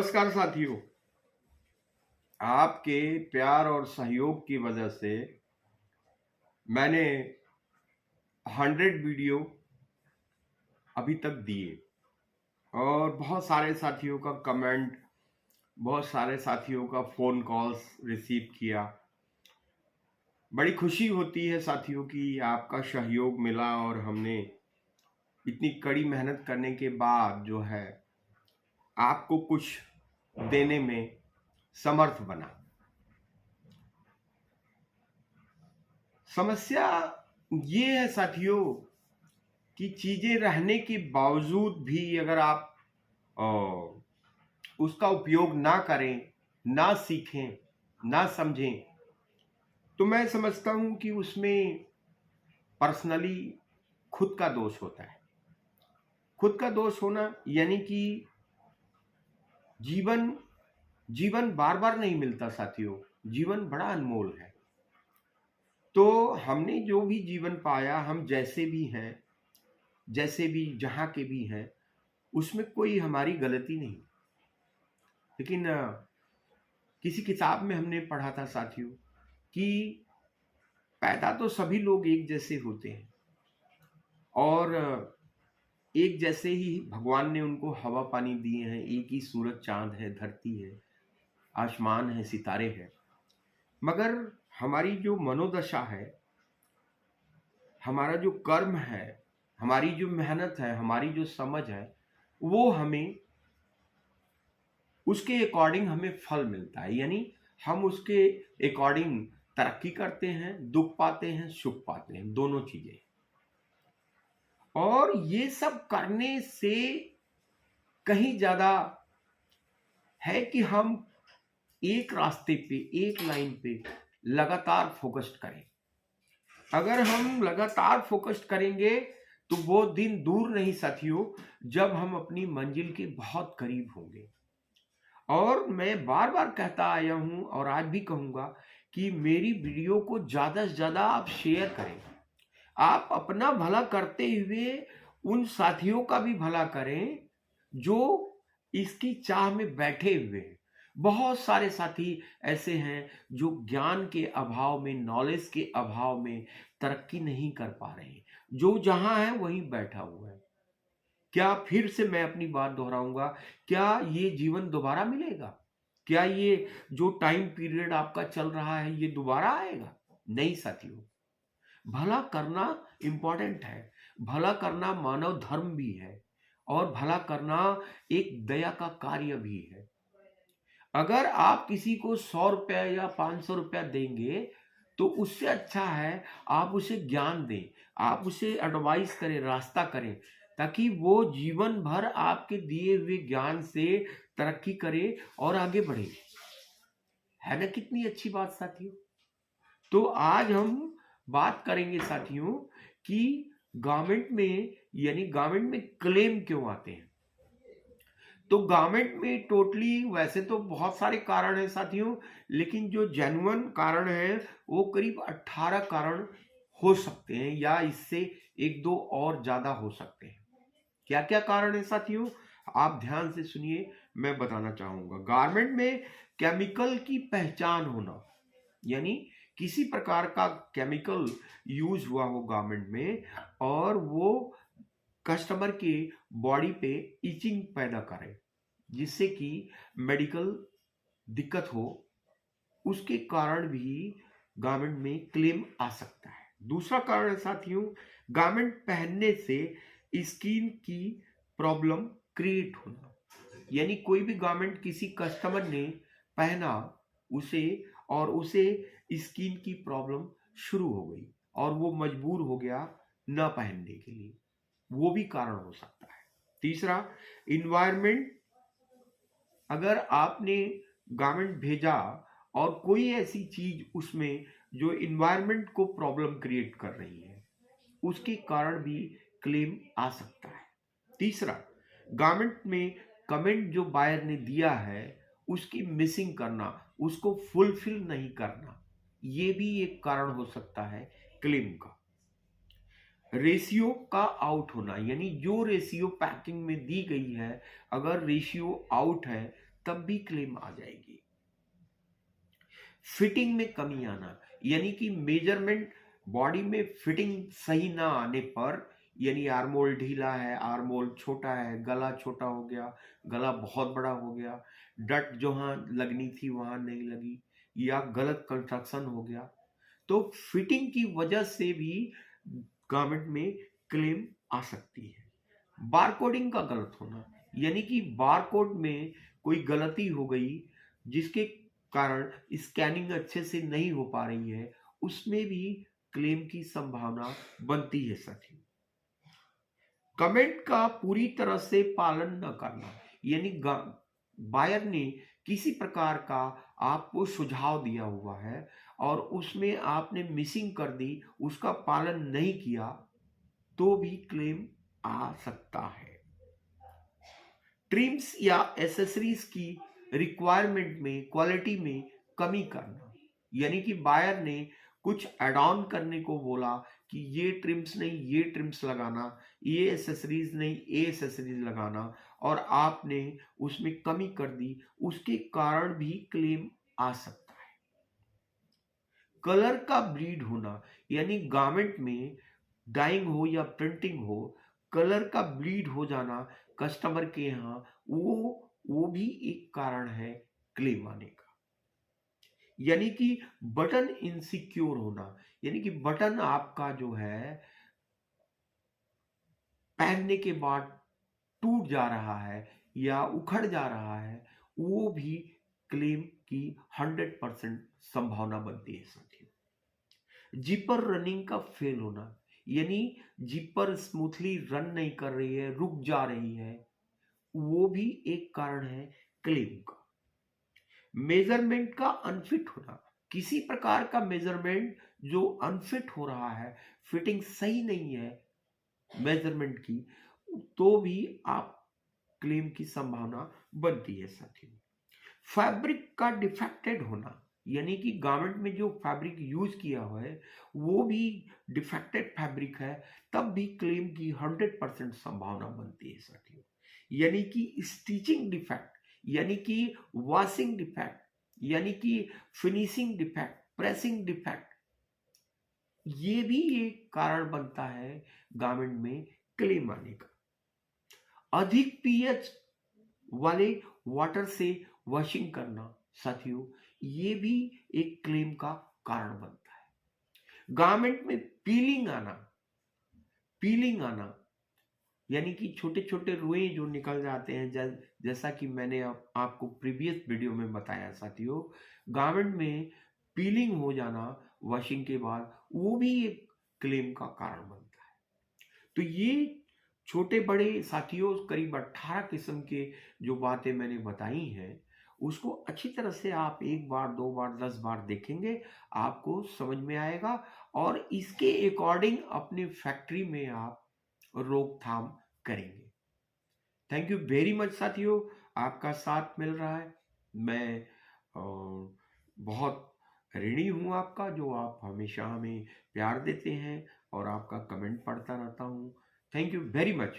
नमस्कार साथियों। आपके प्यार और सहयोग की वजह से मैंने 100 वीडियो अभी तक दिए और बहुत सारे साथियों का कमेंट, बहुत सारे साथियों का फ़ोन कॉल्स रिसीव किया। बड़ी खुशी होती है साथियों कि आपका सहयोग मिला और हमने इतनी कड़ी मेहनत करने के बाद जो है आपको कुछ देने में समर्थ बना। समस्या ये है साथियों कि चीजें रहने के बावजूद भी अगर आप अ, उसका उपयोग ना करें, ना सीखें, ना समझें, तो मैं समझता हूं कि उसमें पर्सनली खुद का दोष होता है। खुद का दोष होना यानी कि जीवन जीवन बार बार नहीं मिलता साथियों। जीवन बड़ा अनमोल है। तो हमने जो भी जीवन पाया, हम जैसे भी हैं, जैसे भी जहां के भी हैं, उसमें कोई हमारी गलती नहीं। लेकिन किसी किताब में हमने पढ़ा था साथियों कि पैदा तो सभी लोग एक जैसे होते हैं और एक जैसे ही भगवान ने उनको हवा पानी दिए हैं। एक ही सूरज चांद है, धरती है, आसमान है, सितारे हैं। मगर हमारी जो मनोदशा है, हमारा जो कर्म है, हमारी जो मेहनत है, हमारी जो समझ है, वो हमें उसके अकॉर्डिंग हमें फल मिलता है। यानी हम उसके अकॉर्डिंग तरक्की करते हैं, दुख पाते हैं, सुख पाते हैं, दोनों चीजें। और ये सब करने से कहीं ज्यादा है कि हम एक रास्ते पे, एक लाइन पे लगातार फोकस्ड करें। अगर हम लगातार फोकस्ड करेंगे तो वो दिन दूर नहीं साथियों जब हम अपनी मंजिल के बहुत करीब होंगे। और मैं बार बार कहता आया हूं और आज भी कहूंगा कि मेरी वीडियो को ज्यादा से ज्यादा आप शेयर करें। आप अपना भला करते हुए उन साथियों का भी भला करें जो इसकी चाह में बैठे हुए हैं। बहुत सारे साथी ऐसे हैं जो ज्ञान के अभाव में, नॉलेज के अभाव में तरक्की नहीं कर पा रहे हैं। जो जहां है वहीं बैठा हुआ है। क्या फिर से मैं अपनी बात दोहराऊंगा, क्या ये जीवन दोबारा मिलेगा? क्या ये जो टाइम पीरियड आपका चल रहा है ये दोबारा आएगा? नहीं साथियों। भला करना इंपॉर्टेंट है। भला करना मानव धर्म भी है और भला करना एक दया का कार्य भी है। अगर आप किसी को 100 रुपया या 500 रुपया देंगे तो उससे अच्छा है आप उसे ज्ञान दें, आप उसे एडवाइस करें, रास्ता करें, ताकि वो जीवन भर आपके दिए हुए ज्ञान से तरक्की करे और आगे बढ़े। है ना कितनी अच्छी बात साथियों। तो आज हम बात करेंगे साथियों कि गवर्नमेंट में, यानी गवर्नमेंट में क्लेम क्यों आते हैं। तो गवर्नमेंट में टोटली वैसे तो बहुत सारे कारण हैं साथियों, लेकिन जो जेन्युइन कारण है वो करीब 18 कारण हो सकते हैं या इससे एक दो और ज्यादा हो सकते हैं। क्या क्या कारण है साथियों, आप ध्यान से सुनिए, मैं बताना चाहूंगा। गारमेंट में केमिकल की पहचान होना, यानी किसी प्रकार का केमिकल यूज हुआ हो गारमेंट में और वो कस्टमर के बॉडी पे इचिंग पैदा करे जिससे कि मेडिकल दिक्कत हो, उसके कारण भी गारमेंट में क्लेम आ सकता है। दूसरा कारण है साथियों, गारमेंट पहनने से स्किन की प्रॉब्लम क्रिएट होना। यानी कोई भी गारमेंट किसी कस्टमर ने पहना उसे और उसे स्किन की प्रॉब्लम शुरू हो गई और वो मजबूर हो गया ना पहनने के लिए, वो भी कारण हो सकता है। तीसरा, इन्वायरमेंट। अगर आपने गारमेंट भेजा और कोई ऐसी चीज उसमें जो इन्वायरमेंट को प्रॉब्लम क्रिएट कर रही है, उसके कारण भी क्लेम आ सकता है। तीसरा, गारमेंट में कमेंट जो बायर ने दिया है उसकी मिसिंग करना, उसको फुलफिल नहीं करना, ये भी एक कारण हो सकता है क्लेम का। रेशियो का आउट होना, यानी जो रेशियो पैकिंग में दी गई है, अगर रेशियो आउट है तब भी क्लेम आ जाएगी। फिटिंग में कमी आना, यानी कि मेजरमेंट बॉडी में फिटिंग सही ना आने पर, यानी आर्मोल ढीला है, आर्मोल छोटा है, गला छोटा हो गया, गला बहुत बड़ा हो गया, डट जहां लगनी थी वहां नहीं लगी, या गलत कंस्ट्रक्शन हो गया, तो फिटिंग की वजह से भी गारमेंट में क्लेम आ सकती है। बारकोडिंग का गलत होना, यानी कि बारकोड में कोई गलती हो गई जिसके कारण स्कैनिंग अच्छे से नहीं हो पा रही है, उसमें भी क्लेम की संभावना बनती है साथियों। कमेंट का पूरी तरह से पालन न करना, यानी बायर ने किसी प्रकार का आपको सुझाव दिया हुआ है और उसमें आपने मिसिंग कर दी, उसका पालन नहीं किया, तो भी क्लेम आ सकता है। ट्रिम्स या एसेसरीज की रिक्वायरमेंट में, क्वालिटी में कमी करना, यानी कि बायर ने कुछ एड ऑन करने को बोला कि ये ट्रिम्स नहीं ये ट्रिम्स लगाना, ये एसेसरीज नहीं ये एसेसरीज लगाना, और आपने उसमें कमी कर दी, उसके कारण भी क्लेम आ सकता है। कलर का ब्लीड होना, यानी गारमेंट में डाइंग हो या प्रिंटिंग हो, कलर का ब्लीड हो जाना कस्टमर के यहाँ, वो भी एक कारण है क्लेम आने का। यानी कि बटन इनसिक्योर होना, यानी कि बटन आपका जो है पहनने के बाद टूट जा रहा है या उखड़ जा रहा है, वो भी क्लेम की 100% संभावना बनती है साथियों। जिपर रनिंग का फेल होना, यानी जिपर स्मूथली रन नहीं कर रही है, रुक जा रही है, वो भी एक कारण है क्लेम का। मेजरमेंट का अनफिट होना, किसी प्रकार का मेजरमेंट जो अनफिट हो रहा है, फिटिंग सही नहीं है मेजरमेंट की, तो भी आप क्लेम की संभावना बनती है साथियों। फैब्रिक का डिफेक्टेड होना, यानी कि गारमेंट में जो फैब्रिक यूज किया हुआ है वो भी डिफेक्टेड फैब्रिक है, तब भी क्लेम की 100% संभावना बनती है साथियों। यानी कि स्टिचिंग डिफेक्ट, यानी कि वॉशिंग डिफेक्ट, यानी कि फिनिशिंग डिफेक्ट, प्रेसिंग डिफेक्ट, ये भी एक कारण बनता है गारमेंट में क्लेम आने का। अधिक पीएच वाले वाटर से वॉशिंग करना साथियों, ये भी एक क्लेम का कारण बनता है। गारमेंट में पीलिंग आना, यानी कि छोटे छोटे रुए जो निकल जाते हैं, जैसा कि मैंने आपको प्रीवियस वीडियो में बताया साथियों, गारमेंट में पीलिंग हो जाना वॉशिंग के बाद, वो भी एक क्लेम का कारण बनता है। तो ये छोटे बड़े साथियों करीब 18 किस्म के जो बातें मैंने बताई हैं, उसको अच्छी तरह से आप 1 बार 2 बार 10 बार देखेंगे, आपको समझ में आएगा और इसके अकॉर्डिंग अपनी फैक्ट्री में आप रोकथाम करेंगे। थैंक यू वेरी मच साथियों, आपका साथ मिल रहा है, मैं बहुत ऋणी हूँ आपका, जो आप हमेशा हमें प्यार देते हैं और आपका कमेंट पढ़ता रहता हूँ। Thank you very much.